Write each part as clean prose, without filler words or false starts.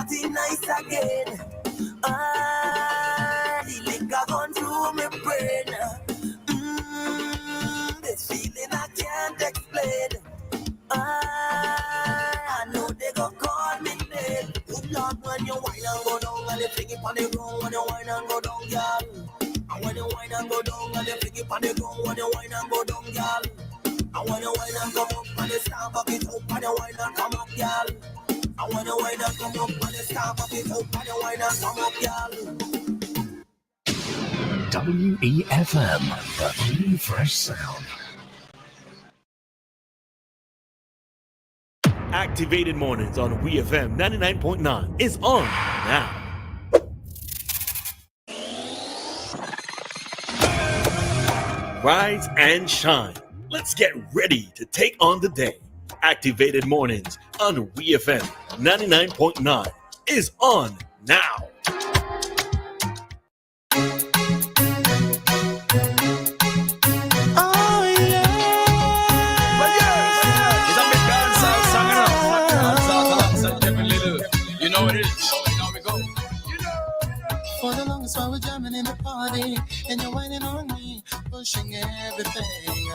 party nice again. The liquor gone through my brain. This feeling I can't explain. I know they gon' call me name. Good Lord, when you whine and go down and you fling it on the ground, when you whine and go down, girl. And when you whine and go down and you fling it on the ground, when you whine and go down, girl. And when you whine and come up and you stamp up it up and you whine and come up, girl. And when you whine and come up and you stamp up it up and you whine and come up, girl. WEFM, the clean, fresh sound. Activated Mornings on WEFM 99.9 is on now. Rise and shine. Let's get ready to take on the day. Activated Mornings on WEFM 99.9 is on now. So we're jamming in the party, and you're whining on me, pushing everything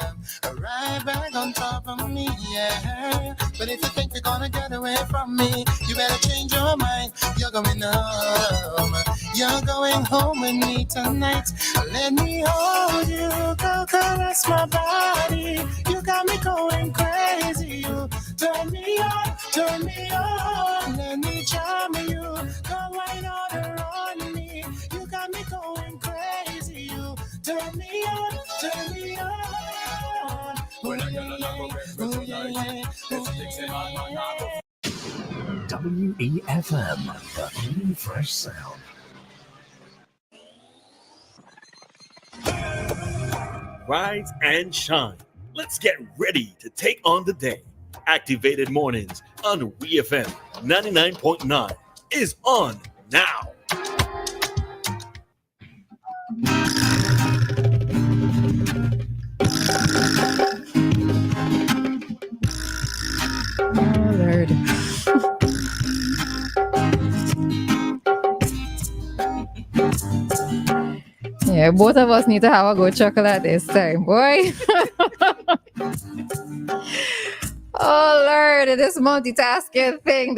right back on top of me, yeah. But if you think you're gonna get away from me, you better change your mind. You're going home. You're going home with me tonight. Let me hold you, go caress my body. You got me going crazy. You turn me on, turn me on. Let me charm you, go right on me. You got me going crazy. You turn me on, turn me on. WEFM, the clean, fresh sound. Rise and shine. Let's get ready to take on the day. Activated Mornings on WEFM 99.9 is on now. Oh, Lord. Yeah, both of us need to have a good chocolate this time, boy. Oh, Lord, this multitasking thing.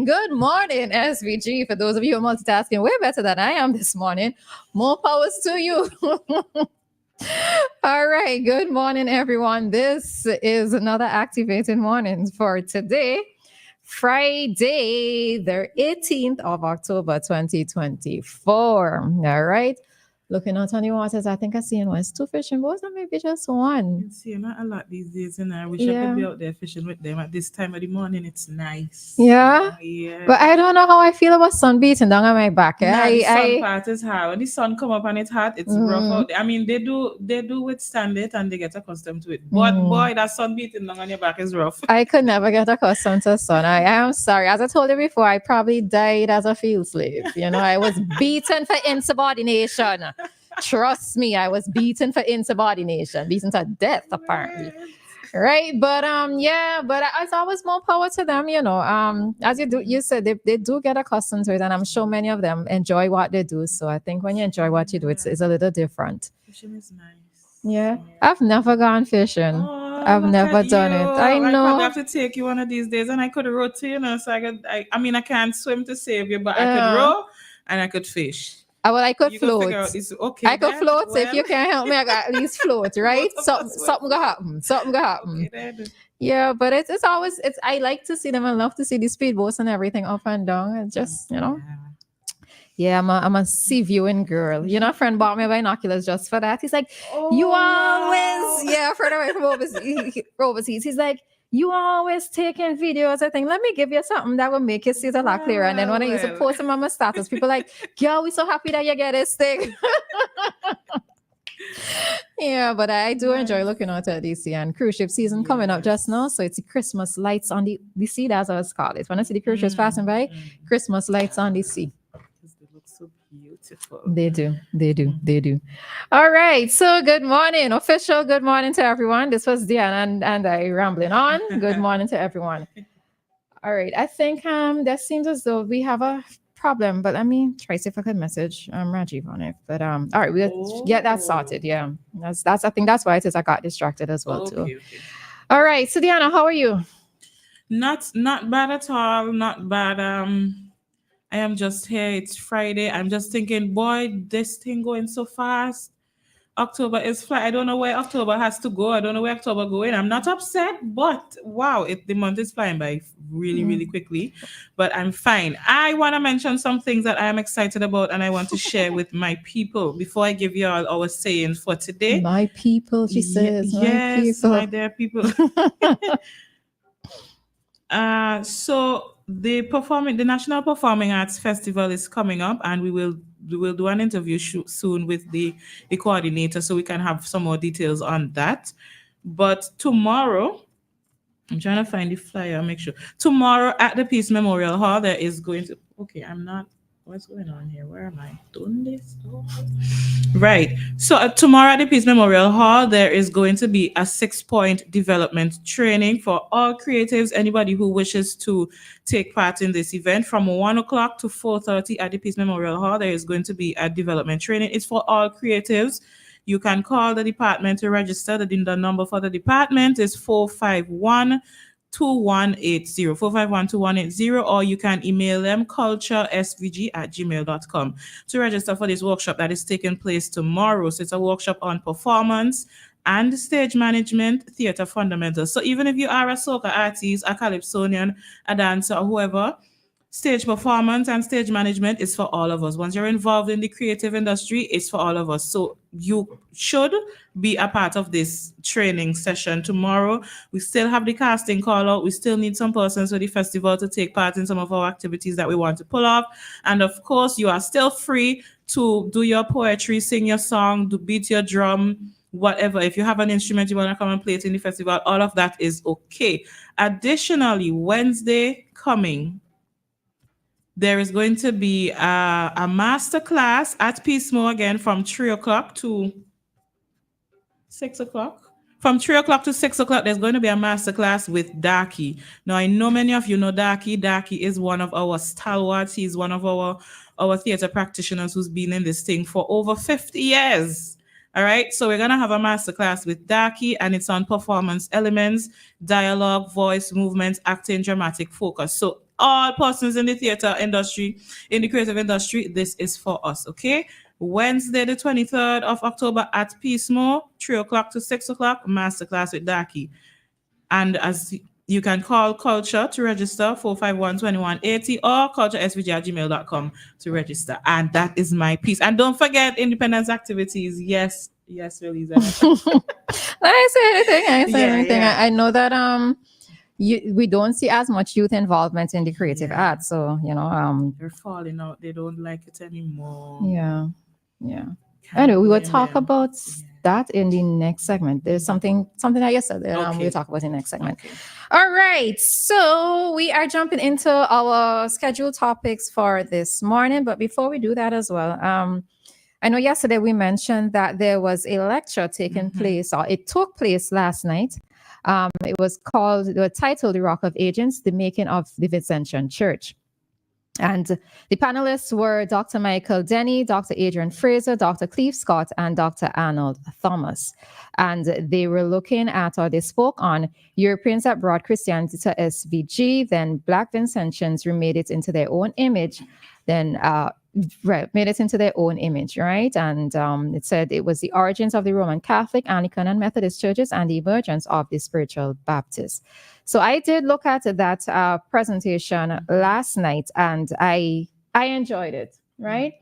Good morning, SVG. For those of you who are multitasking way better than I am this morning, more powers to you. All right, good morning, everyone. This is another Activated Mornings for today, Friday, the 18th of October, 2024. All right. Looking out on the waters, I think I see two fishing boats or maybe just one. You see, not a lot these days, and I wish I could be out there fishing with them at this time of the morning. It's nice. Yeah. But I don't know how I feel about sun beating down on my back. The sun part is hard. When the sun come up and it's hot, it's rough out there. I mean, they do withstand it and they get accustomed to it. But boy, that sun beating down on your back is rough. I could never get accustomed to sun. I am sorry. As I told you before, I probably died as a field slave. You know, I was beaten for insubordination. Trust me, I was beaten for insubordination, beaten to death, apparently. Right? But but it's always more power to them, you know. As you said, they do get accustomed to it, and I'm sure many of them enjoy what they do. So I think when you enjoy what you do, it's a little different. Fishing is nice. Yeah. I've never gone fishing. I've never done it. I know. I probably have to take you one of these days, and I could row too, you know. So I mean, I can't swim to save you, but I could row and I could fish. I could float. Okay, I could float. Well, so if you can't help me, I got at least float, right? Something gonna happen. Something gonna happen. Okay, yeah, but it's always I like to see them. I love to see the speedboats and everything up and down. And just yeah, I'm a sea viewing girl. You know, a friend bought me binoculars just for that. He's like, you always a friend away from overseas. He's like, you always taking videos. I think, let me give you something that will make you see it a lot clearer. And then when I used to post them on my status, people like, girl, we so happy that you get this thing. Yeah, but I do enjoy looking out at the sea, and cruise ship season coming up just now. So it's the Christmas lights on the sea, that's what it's called. When I see the cruise ships passing by, Christmas lights on the sea. Beautiful. They do. All right. So good morning. Official good morning to everyone. This was Dianna and I rambling on. Good morning to everyone. All right. I think that seems as though we have a problem, but let me try see if I can message Rajiv on it. But all right, we'll get that sorted. Yeah. That's I think that's why it is I got distracted as well too. Okay. All right. So Dianna, how are you? Not bad at all. Not bad. I am just here. It's Friday. I'm just thinking, boy, this thing going so fast. October is fly. I don't know where October has to go. I don't know where October going. I'm not upset, but wow, the month is flying by really, really quickly. But I'm fine. I want to mention some things that I am excited about and I want to share with my people before I give you all our sayings for today. My people, she says. Yes, my my dear people. So the National Performing Arts Festival is coming up, and we will do an interview soon with the coordinator, so we can have some more details on that. But tomorrow, I'm trying to find the flyer. Make sure tomorrow at the Peace Memorial Hall there is going to. Okay, I'm not. What's going on here? Where am I doing this? Right. So tomorrow at the Peace Memorial Hall, there is going to be a 6-point development training for all creatives, anybody who wishes to take part in this event. From 1 o'clock to 4:30 at the Peace Memorial Hall, there is going to be a development training. It's for all creatives. You can call the department to register. The number for the department is 451-2180, 451-2180, or you can email them culturesvg@gmail.com to register for this workshop that is taking place tomorrow. So it's a workshop on performance and stage management, theater fundamentals. So even if you are a soca artist, a calypsonian, a dancer, or whoever, stage performance and stage management is for all of us. Once you're involved in the creative industry, it's for all of us. So you should be a part of this training session tomorrow. We still have the casting call out. We still need some persons for the festival to take part in some of our activities that we want to pull off. And of course, you are still free to do your poetry, sing your song, to beat your drum, whatever. If you have an instrument you want to come and play it in the festival, all of that is okay. Additionally, Wednesday coming, there is going to be a master class at Peacemo again from 3 o'clock to 6 o'clock. From 3 o'clock to 6 o'clock, there's going to be a master class with Daki. Now, I know many of you know Daki. Daki is one of our stalwarts. He's one of our theater practitioners who's been in this thing for over 50 years. All right, so we're going to have a master class with Daki, and it's on performance elements, dialogue, voice, movement, acting, dramatic focus. So all persons in the theater industry, in the creative industry, this is for us, okay? Wednesday, the 23rd of October at Peacemo, 3 o'clock to 6 o'clock, masterclass with Daki. And as you can call Culture to register, 451-2180, or culturesvg@gmail.com to register. And that is my piece. And don't forget independence activities. Yes, Roleza. I didn't say anything. Yeah. I know that we don't see as much youth involvement in the creative arts, so they're falling out. They don't like it anymore. Yeah. Anyway, we will talk about that in the next segment. There's something that you said we'll talk about in the next segment. Okay. All right, so we are jumping into our scheduled topics for this morning, but before we do that as well, I know yesterday we mentioned that there was a lecture taking place, or it took place last night. It was titled The Rock of Ages, The Making of the Vincentian Church. And the panelists were Dr. Michael Denny, Dr. Adrian Fraser, Dr. Cleve Scott, and Dr. Arnold Thomas. And they were looking at, or they spoke on, Europeans that brought Christianity to SVG, then Black Vincentians remade it into their own image, then made it into their own image, right? And it said it was the origins of the Roman Catholic, Anglican, and Methodist churches and the emergence of the spiritual Baptists. So I did look at that presentation last night, and I enjoyed it, right?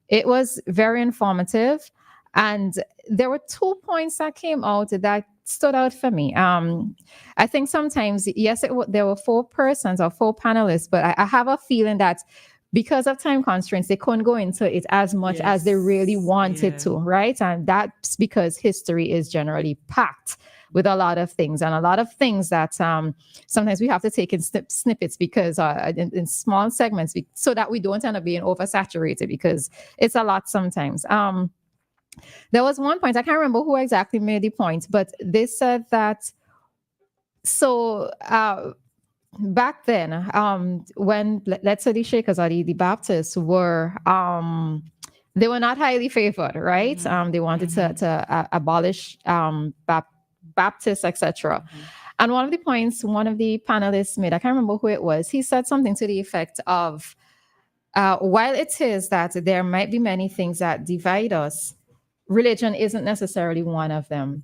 It was very informative, and there were 2 points that came out that stood out for me. I think sometimes, yes, there were 4 persons or 4 panelists, but I have a feeling that because of time constraints, they couldn't go into it as much as they really wanted to, right? And that's because history is generally packed with a lot of things, and a lot of things that sometimes we have to take in snippets because in small segments, so that we don't end up being oversaturated, because it's a lot sometimes. There was one point, I can't remember who exactly made the point, but they said that, back then, when let's say the Shakers or the Baptists were, they were not highly favored, right? They wanted to abolish Baptists, etc. And one of the points one of the panelists made, I can't remember who it was, he said something to the effect of, while it is that there might be many things that divide us, religion isn't necessarily one of them.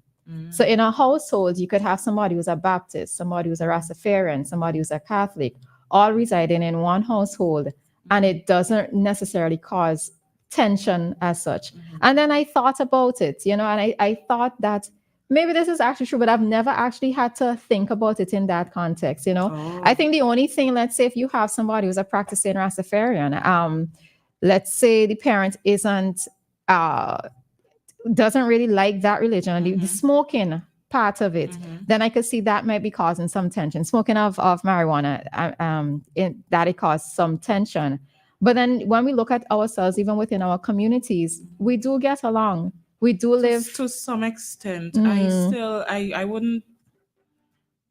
So in a household, you could have somebody who's a Baptist, somebody who's a Rastafarian, somebody who's a Catholic, all residing in one household, and it doesn't necessarily cause tension as such. And then I thought about it, and I thought that maybe this is actually true, but I've never actually had to think about it in that context, I think the only thing, let's say if you have somebody who's a practicing Rastafarian, let's say the parent doesn't really like that religion and the smoking part of it, then I could see that might be causing some tension. Smoking of marijuana, that it caused some tension. But then when we look at ourselves, even within our communities, we do get along. We do live to some extent. I wouldn't.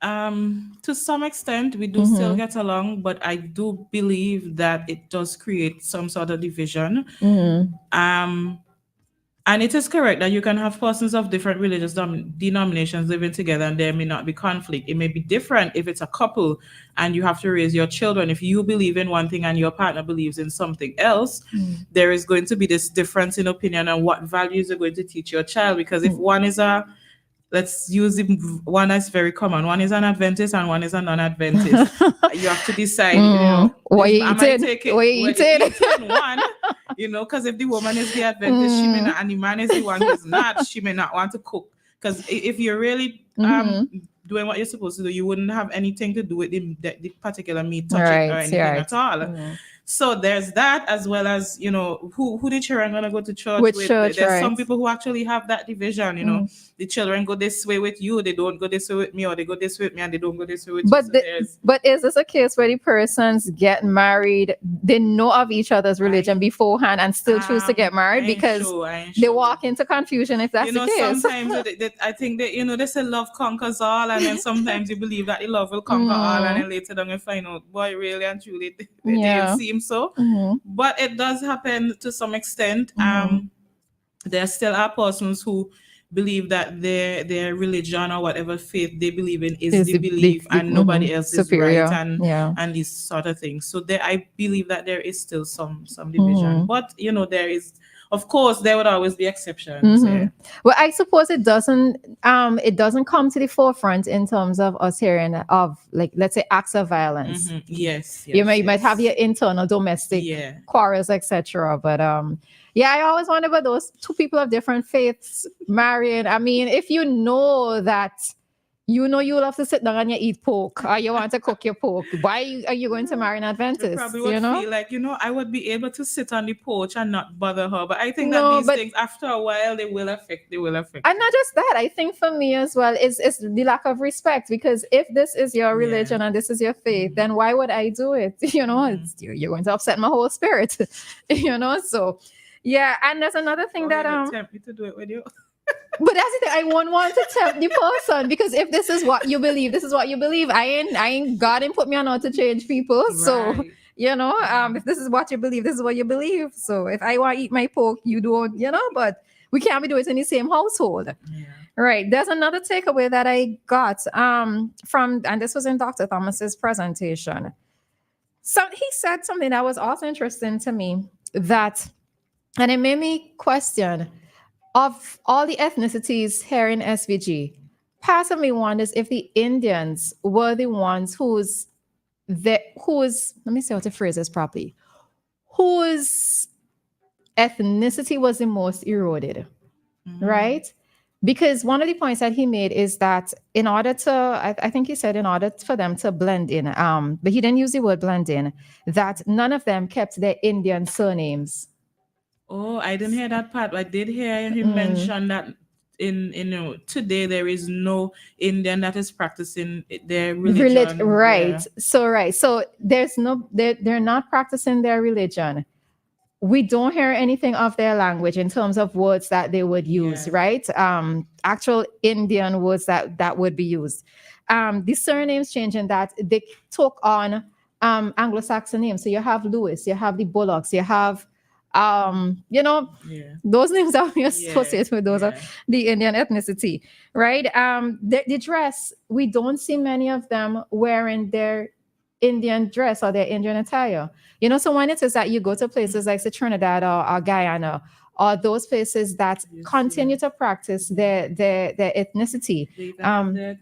To some extent, we do still get along, but I do believe that it does create some sort of division. And it is correct that you can have persons of different religious denominations living together and there may not be conflict. It may be different if it's a couple and you have to raise your children. If you believe in one thing and your partner believes in something else, there is going to be this difference in opinion on what values you're going to teach your child. Because if one is let's use one that's very common. One is an Adventist and one is a non-Adventist. You have to decide, what you eating? One, because if the woman is the Adventist, she may not, and the man is the one who's not, she may not want to cook. Because if you're really doing what you're supposed to do, you wouldn't have anything to do with the particular meat touching or anything at all. So there's that, as well as, who the children going to go to church with. There's some people who actually have that division, the children go this way with you, they don't go this way with me, or they go this way with me and they don't go this way with you. But is this a case where the persons get married, they know of each other's religion beforehand and still choose to get married because they walk into confusion if that's the case? Sometimes I think that, they say love conquers all, and then sometimes you believe that the love will conquer all, and then later on you find out, boy, really and truly, they didn't seem so. But it does happen to some extent. There still are persons who believe that their religion or whatever faith they believe in is the belief, and nobody else superior. Is right, and these sort of things. So I believe that there is still some division, but there is, of course, there would always be exceptions. Well, I suppose it doesn't come to the forefront in terms of us hearing of, like, let's say, acts of violence. Yes, you might have your internal domestic quarrels, etc. But I always wonder about those two people of different faiths marrying. I mean, if you know that you love to sit down and you eat pork, or you want to cook your pork, why are you going to marry an Adventist? Probably would feel like, I would be able to sit on the porch and not bother her. But I think that these things, after a while, they will affect. And not just that, I think for me as well, is the lack of respect. Because if this is your religion and this is your faith, then why would I do it? You're going to upset my whole spirit. So and there's another thing that tempt me to do it with you. But that's the thing, I won't want to tempt the person, because if this is what you believe, this is what you believe. I ain't God didn't put me on how to change people. Right. So if this is what you believe, this is what you believe. So if I want to eat my pork, you don't, but we can't be doing it in the same household. Right. There's another takeaway that I got from, and this was in Dr. Thomas's presentation. So he said something that was also interesting to me, and it made me question, of all the ethnicities here in SVG, part of me wonders if the Indians were the ones whose, let me see how to phrase this properly, whose ethnicity was the most eroded, right? Because one of the points that he made is that in order to, I think he said in order for them to blend in, but he didn't use the word blend in, that none of them kept their Indian surnames. Oh, I didn't hear that part. I did hear him mention that in today there is no Indian that is practicing their religion. Right. So there's no, they're not practicing their religion. We don't hear anything of their language in terms of words that they would use, right? Actual Indian words that would be used. the surnames changing that they took on Anglo-Saxon names. So you have Lewis, you have the Bullocks, you have those names that we associate with those are the Indian ethnicity, right? The dress, we don't see many of them wearing their Indian dress or their Indian attire. So when it is that you go to places like Trinidad or Guyana, or those places that continue to practice their ethnicity, their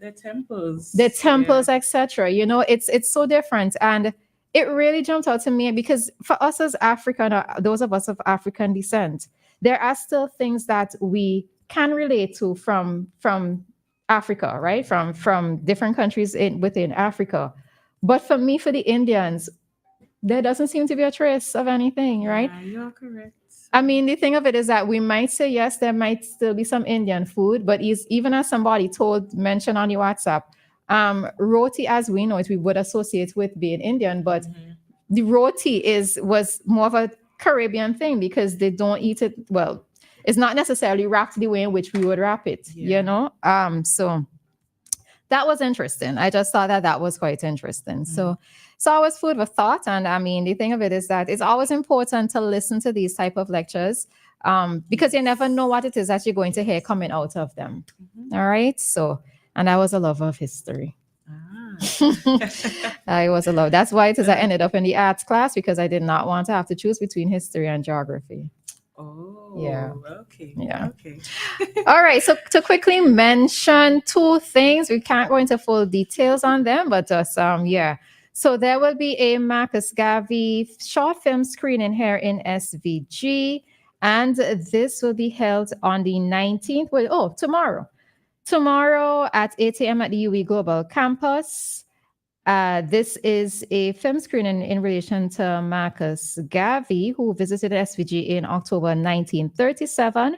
temples, etc. It's so different, and it really jumped out to me because for us as African, or those of us of African descent, there are still things that we can relate to from Africa, right? From different countries within Africa. But for me, for the Indians, there doesn't seem to be a trace of anything, right? You're correct. I mean, the thing of it is that we might say, yes, there might still be some Indian food, but even as somebody mentioned on your WhatsApp, roti, as we know it, we would associate with being Indian, but the roti was more of a Caribbean thing because they don't eat it. Well, it's not necessarily wrapped the way in which we would wrap it, So that was interesting. I just thought that was quite interesting. So it's always food for thought. And I mean, the thing of it is that it's always important to listen to these type of lectures because you never know what it is that you're going to hear coming out of them. All right. So, and I was a lover of history. I was a lover. That's why it is I ended up in the arts class because I did not want to have to choose between history and geography. Oh, yeah. Okay. Yeah. Okay. All right. So to quickly mention two things, we can't go into full details on them, but just So there will be a Marcus Garvey short film screening here in SVG, and this will be held on the 19th. Tomorrow. Tomorrow at 8 a.m. at the UE Global Campus. This is a film screening in relation to Marcus Garvey, who visited SVG in October 1937.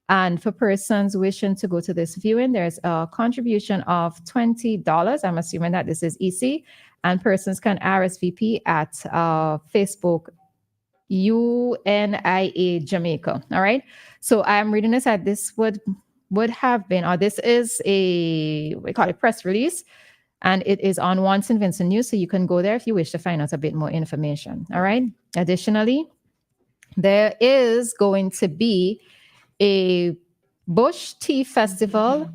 And for persons wishing to go to this viewing, there's a contribution of $20. I'm assuming that this is EC. And persons can RSVP at Facebook UNIA Jamaica. All right. So I'm reading this at this would have been, or this is we call it press release. And it is on One St. Vincent News, so you can go there if you wish to find out a bit more information. All right. Additionally, there is going to be a Bush Tea Festival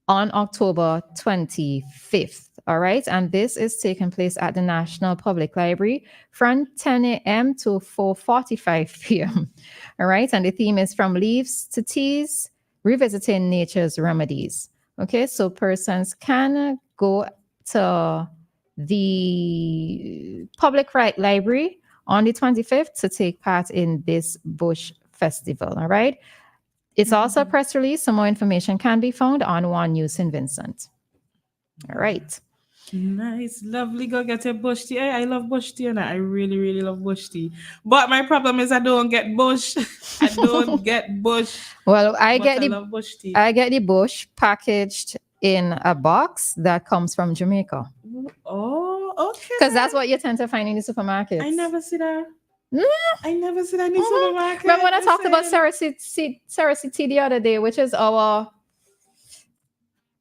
on October 25th. All right. And this is taking place at the National Public Library from 10 a.m. to 4:45 p.m. All right. And the theme is From Leaves to Teas, Revisiting Nature's Remedies. Okay. So persons can go to the Public Library on the 25th to take part in this Bush Festival. All right. It's also a press release. Some more information can be found on One News St. Vincent. All right. Nice, lovely. Go get your bush tea. I love bush tea, and I really, really love bush tea. But my problem is I don't get bush. I don't get bush. Well, I love bush tea. I get the bush packaged in a box that comes from Jamaica. Oh, okay. Because that's what you tend to find in the supermarkets. I never see that. Mm. I never see that in the supermarket. Remember when I talked about Sarasi tea the other day, which is our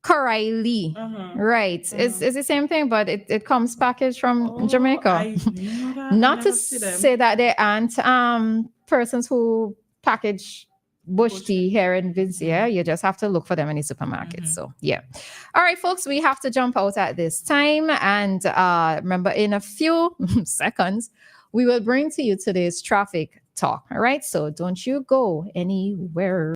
Karaili, right? It's the same thing, but it comes packaged from Jamaica. Not to say that there aren't persons who package bush tea here in Vincia. You just have to look for them in the supermarket. So yeah. All right, folks, we have to jump out at this time, and remember, in a few seconds, we will bring to you today's traffic talk. All right, so don't you go anywhere.